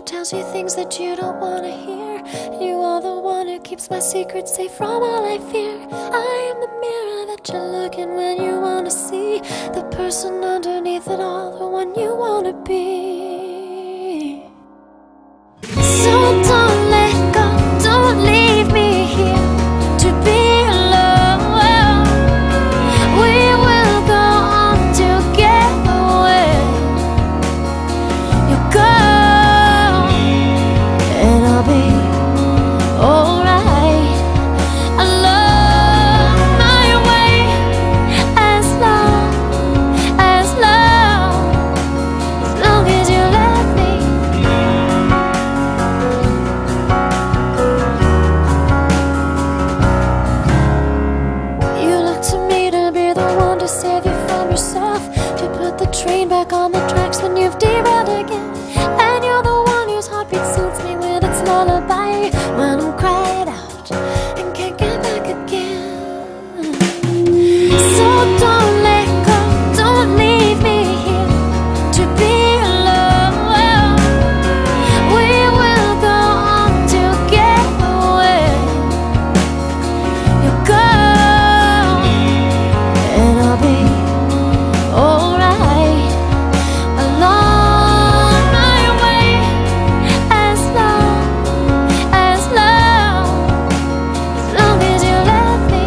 tells you things that you don't wanna hear. You are the one who keeps my secrets safe from all I fear. I am the mirror that you look in when you wanna see the person underneath it all, the one you wanna be. So don't let go, don't leave me here to be alone. We will go on together. You go and I'll be alright. Along my way, as long as you let me. You look to me to be the one to save you from yourself, to put the train back on the tracks when you've derailed again. And you're the one whose heartbeat suits me with its lullaby when I'm cried out and can't get back again. So don't let go, don't leave me here to be alone. We will go on together. You go and I'll be alright. Along my way, as long as you let me.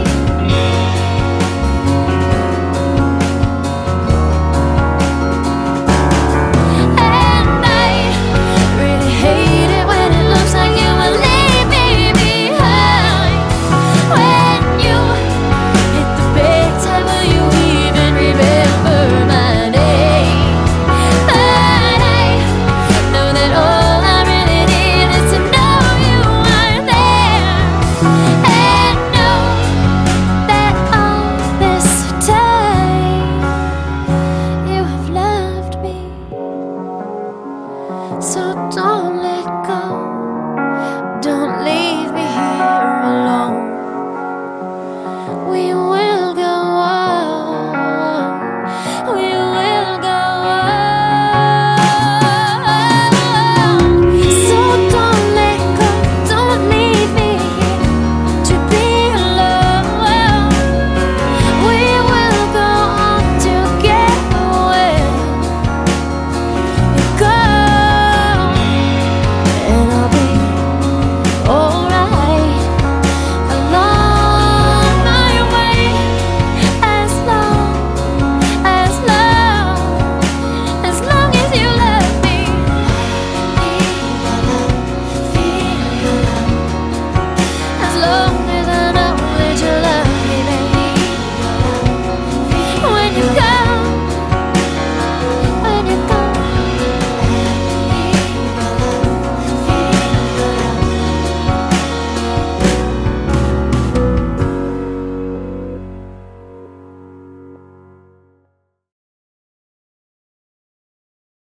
And I really hate it when it looks like you will leave me behind. When you hit the big time, will you even remember my name? But I know that all I really need is to know you are there, and know that all this time you have loved me. So don't let go.